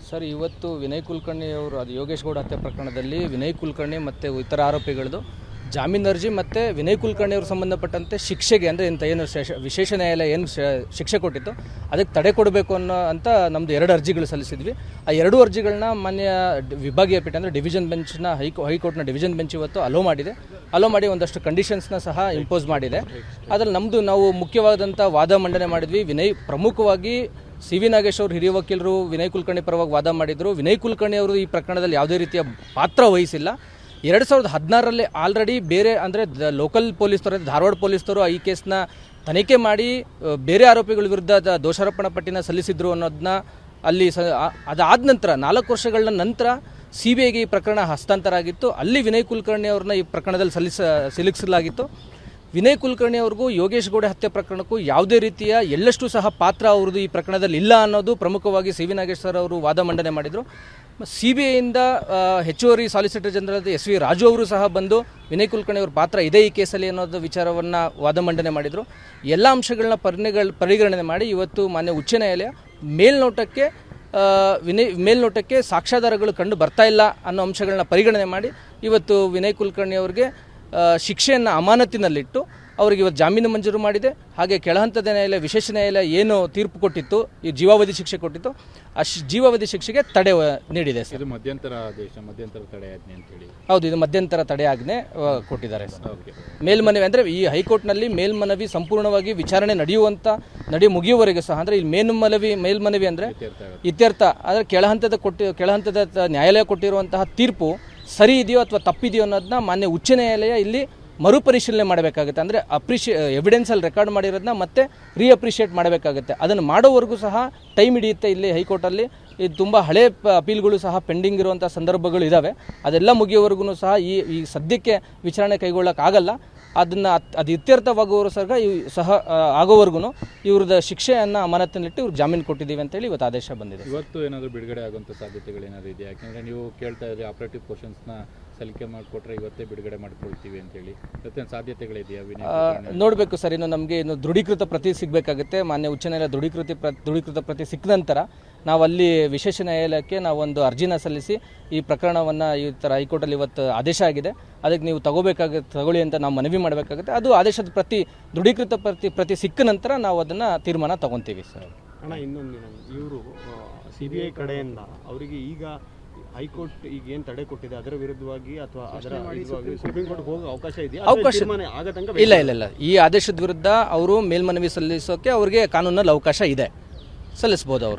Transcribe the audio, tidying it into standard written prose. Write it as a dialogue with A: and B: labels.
A: Sir, ಇವತ್ತು ವಿನಯ್ ಕುಲಕರ್ಣಿ ಅವರು ಅದು ಯೋಗೇಶ್ ಗೌಡ ಹತ್ಯೆ ಪ್ರಕರಣದಲ್ಲಿ ವಿನಯ್ ಕುಲಕರ್ಣಿ ಮತ್ತು ಇತರ ಆರೋಪಿಗಳದ್ದು ಜಾಮೀನು ಅರ್ಜಿ ಮತ್ತು ವಿನಯ್ ಕುಲಕರ್ಣಿ ಅವರು ಸಂಬಂಧಪಟ್ಟಂತೆ ಶಿಕ್ಷೆಗೆ ಅಂದರೆ ಏನು ವಿಶೇಷ ನ್ಯಾಯಾಲಯ ಏನು ಶಿಕ್ಷೆ ಕೊಟ್ಟಿತ್ತು ಅದಕ್ಕೆ ತಡೆ ಕೊಡಬೇಕು ಅಂತ ನಮ್ಮದು 2 ಅರ್ಜಿಗಳು ಸಲ್ಲಿಸಿದ್ವಿ. ಆ 2 ಅರ್ಜಿಗಳನ್ನ ಮಾನ್ಯ ವಿಭಾಗೀಯ ಪೀಠ ಅಂದರೆ ಡಿವಿಷನ್ ಬೆಂಚ್ನ ಹೈಕೋರ್ಟ್ನ ಡಿವಿಷನ್ ಬೆಂಚ್ ಇವತ್ತು ಅಲೋ ಮಾಡಿ ಒಂದಷ್ಟು ಕಂಡೀಷನ್ಸ್ನ ಸಹ ಇಂಪೋಸ್ ಮಾಡಿದೆ. ಅದರಲ್ಲಿ ನಾವು ಮುಖ್ಯವಾದಂಥ ವಾದ ಮಂಡನೆ ಮಾಡಿದ್ವಿ. ಪ್ರಮುಖವಾಗಿ ಸಿ.ವಿ. ನಾಗೇಶ್ ಅವರು ಹಿರಿಯ ವಕೀಲರು ವಿನಯ್ ಕುಲಕರ್ಣಿ ಪರವಾಗಿ ವಾದ ಮಾಡಿದರು. ವಿನಯ್ ಕುಲಕರ್ಣಿ ಅವರು ಈ ಪ್ರಕರಣದಲ್ಲಿ ಯಾವುದೇ ರೀತಿಯ ಪಾತ್ರ ವಹಿಸಿಲ್ಲ. 2016ರಲ್ಲಿ ಆಲ್ರೆಡಿ ಬೇರೆ ಅಂದರೆ ಲೋಕಲ್ ಪೊಲೀಸರು, ಧಾರವಾಡ ಪೊಲೀಸರು ಈ ಕೇಸ್ನ ತನಿಖೆ ಮಾಡಿ ಬೇರೆ ಆರೋಪಿಗಳ ವಿರುದ್ಧ ದೋಷಾರೋಪಣಾ ಪಟ್ಟಿನ ಸಲ್ಲಿಸಿದ್ರು ಅನ್ನೋದನ್ನ ಅಲ್ಲಿ ಅದಾದ ನಂತರ 4 ವರ್ಷಗಳ ನಂತರ CBIಗೆ ಈ ಪ್ರಕರಣ ಹಸ್ತಾಂತರ ಆಗಿತ್ತು. ಅಲ್ಲಿ ವಿನಯ್ ಕುಲಕರ್ಣಿ ಅವ್ರನ್ನ ಈ ಪ್ರಕರಣದಲ್ಲಿ ಸಿಲುಕಿಸಲಾಗಿತ್ತು. ವಿನಯ್ ಕುಲಕರ್ಣಿ ಅವ್ರಿಗೂ ಯೋಗೇಶ್ ಗೌಡ ಹತ್ಯೆ ಪ್ರಕರಣಕ್ಕೂ ಯಾವುದೇ ರೀತಿಯ ಎಳ್ಳಷ್ಟು ಸಹ ಪಾತ್ರ ಅವ್ರದ್ದು ಈ ಪ್ರಕರಣದಲ್ಲಿ ಇಲ್ಲ ಅನ್ನೋದು ಪ್ರಮುಖವಾಗಿ ಸಿ.ವಿ. ನಾಗೇಶ್ ಸರ್ ಅವರು ವಾದ ಮಂಡನೆ ಮಾಡಿದರು. CBIಯಿಂದ ಹೆಚ್ಚುವರಿ ಸಾಲಿಸಿಟರ್ ಜನರಲ್ S.V. ರಾಜು ಅವರು ಸಹ ಬಂದು ವಿನಯ್ ಕುಲಕರ್ಣಿ ಅವ್ರ ಪಾತ್ರ ಇದೆ ಈ ಕೇಸಲ್ಲಿ ಅನ್ನೋದು ವಿಚಾರವನ್ನು ವಾದ ಮಂಡನೆ ಮಾಡಿದರು. ಎಲ್ಲ ಅಂಶಗಳನ್ನ ಪರಿಗಣನೆ ಮಾಡಿ ಇವತ್ತು ಮಾನ್ಯ ಉಚ್ಚ ನ್ಯಾಯಾಲಯ ಮೇಲ್ನೋಟಕ್ಕೆ ಸಾಕ್ಷ್ಯಾಧಾರಗಳು ಕಂಡು ಬರ್ತಾ ಇಲ್ಲ ಅನ್ನೋ ಅಂಶಗಳನ್ನ ಪರಿಗಣನೆ ಮಾಡಿ ಇವತ್ತು ವಿನಯ್ ಕುಲಕರ್ಣಿ ಅವ್ರಿಗೆ ಶಿಕ್ಷೆಯನ್ನು ಅಮಾನತಿನಲ್ಲಿಟ್ಟು ಅವರಿಗೆ ಇವತ್ತು ಜಾಮೀನು ಮಂಜೂರು ಮಾಡಿದೆ. ಹಾಗೆ ಕೆಳಹಂತದ ನ್ಯಾಯಾಲಯ ವಿಶೇಷ ನ್ಯಾಯಾಲಯ ಏನು ತೀರ್ಪು ಕೊಟ್ಟಿತ್ತು, ಈ ಜೀವಾವಧಿ ಶಿಕ್ಷೆ ಕೊಟ್ಟಿತ್ತು, ಆ ಜೀವಾವಧಿ ಶಿಕ್ಷೆಗೆ ತಡೆ ನೀಡಿದೆ ಸರ್.
B: ಇದು ಮಧ್ಯಂತರ ತಡೆ ಆಜ್ಞೆ ಅಂತೇಳಿ.
A: ಹೌದು, ಇದು ಮಧ್ಯಂತರ ತಡೆ ಆಜ್ಞೆ ಕೊಟ್ಟಿದ್ದಾರೆ ಸರ್. ಮೇಲ್ಮನವಿ ಅಂದರೆ ಈ ಹೈಕೋರ್ಟ್ನಲ್ಲಿ ಮೇಲ್ಮನವಿ ಸಂಪೂರ್ಣವಾಗಿ ವಿಚಾರಣೆ ಮುಗಿಯುವವರೆಗೆ ಸಹ ಅಂದರೆ ಇಲ್ಲಿ ಮೇಲ್ಮನವಿ ಅಂದರೆ ಇತ್ಯರ್ಥ ಆದರೆ ಕೆಳಹಂತದ ನ್ಯಾಯಾಲಯ ಕೊಟ್ಟಿರುವಂತಹ ತೀರ್ಪು ಸರಿ ಇದೆಯೋ ಅಥವಾ ತಪ್ಪಿದೆಯೋ ಅನ್ನೋದನ್ನ ಮಾನ್ಯ ಉಚ್ಚ ನ್ಯಾಯಾಲಯ ಇಲ್ಲಿ ಮರುಪರಿಶೀಲನೆ ಮಾಡಬೇಕಾಗುತ್ತೆ. ಅಂದರೆ ಎವಿಡೆನ್ಸಲ್ಲಿ ರೆಕಾರ್ಡ್ ಮಾಡಿರೋದನ್ನ ಮತ್ತೆ ರೀಅಪ್ರಿಷಿಯೇಟ್ ಮಾಡಬೇಕಾಗುತ್ತೆ. ಅದನ್ನು ಮಾಡೋವರೆಗೂ ಸಹ ಟೈಮ್ ಹಿಡಿಯುತ್ತೆ. ಇಲ್ಲಿ ಹೈಕೋರ್ಟಲ್ಲಿ ಇದು ತುಂಬ ಹಳೆ ಅಪೀಲ್ಗಳು ಸಹ ಪೆಂಡಿಂಗ್ ಇರುವಂಥ ಸಂದರ್ಭಗಳು ಇದ್ದಾವೆ. ಅದೆಲ್ಲ ಮುಗಿಯೋವರೆಗೂ ಸಹ ಈ ಸದ್ಯಕ್ಕೆ ವಿಚಾರಣೆ ಕೈಗೊಳ್ಳೋಕ್ಕಾಗಲ್ಲ. ಅದು ಇತ್ಯರ್ಥವಾಗುವವರು ಸಹ ಆಗೋವರೆಗೂ ಇವ್ರದ್ದು ಶಿಕ್ಷೆಯನ್ನು ಅಮಾನತಿನಲ್ಲಿಟ್ಟು ಇವ್ರಿಗೆ ಜಾಮೀನು ಕೊಟ್ಟಿದ್ದೀವಿ ಅಂತೇಳಿ ಇವತ್ತು ಆದೇಶ ಬಂದಿದೆ.
B: ಇವತ್ತು ಏನಾದರೂ ಬಿಡುಗಡೆ ಆಗುವಂಥ ಸಾಧ್ಯತೆಗಳೇನಾದರೂ ಇದೆಯಾ? ಯಾಕೆಂದರೆ ನೀವು ಕೇಳ್ತಾ ಇದ್ದೀರಿ ಆಪರೇಟಿವ್ ಪೋರ್ಷನ್ಸ್ನ ಸಲಿಕೆ ಮಾಡಿಕೊಟ್ರೆ ಇವತ್ತೇ ಬಿಡುಗಡೆ ಮಾಡ್ಕೊಳ್ತೀವಿ ಅಂತೇಳಿ, ಇವತ್ತೇನು ಸಾಧ್ಯತೆಗಳಿದೆಯಾ?
A: ನೋಡಬೇಕು ಸರ್, ನಮಗೆ ದೃಢೀಕೃತ ಪ್ರತಿ ಸಿಗಬೇಕಾಗುತ್ತೆ. ಮಾನ್ಯ ಉಚ್ಚ ನ್ಯಾಯಾಲಯ ದೃಢೀಕೃತ ಪ್ರತಿ ಸಿಕ್ಕ ನಂತರ ನಾವು ಅಲ್ಲಿ ವಿಶೇಷ ನ್ಯಾಯಾಲಯಕ್ಕೆ ನಾವೊಂದು ಅರ್ಜಿನ ಸಲ್ಲಿಸಿ ಈ ಪ್ರಕರಣವನ್ನು ಈ ಥರ ಹೈಕೋರ್ಟಲ್ಲಿ ಇವತ್ತು ಆದೇಶ ಆಗಿದೆ, ಅದಕ್ಕೆ ನೀವು ತಗೊಳ್ಳಿ ಅಂತ ನಾವು ಮನವಿ ಮಾಡಬೇಕಾಗುತ್ತೆ. ಅದು ಆದೇಶದ ದೃಢೀಕೃತ ಪ್ರತಿ ಸಿಕ್ಕ ನಂತರ ನಾವು ಅದನ್ನು ತೀರ್ಮಾನ ತಗೊತೀವಿ ಸರ್.
C: ಇನ್ನೊಂದು ಇವರು CBI ಕಡೆಯಿಂದ ಅವರಿಗೆ ಈಗ ಹೈಕೋರ್ಟ್ ಈಗ ಏನು ತಡೆ ಕೊಟ್ಟಿದೆ ಅದರ ವಿರುದ್ಧವಾಗಿ ಅಥವಾ ಸುಪ್ರೀಂ ಕೋರ್ಟ್ ಹೋಗೋ ಅವಕಾಶ ಇದೆಯಾ?
A: ಇಲ್ಲ. ಈ ಆದೇಶದ ವಿರುದ್ಧ ಅವರು ಮೇಲ್ಮನವಿ ಸಲ್ಲಿಸೋಕೆ ಅವ್ರಿಗೆ ಕಾನೂನಲ್ಲಿ ಅವಕಾಶ ಇದೆ, ಸಲ್ಲಿಸಬಹುದು ಅವರು.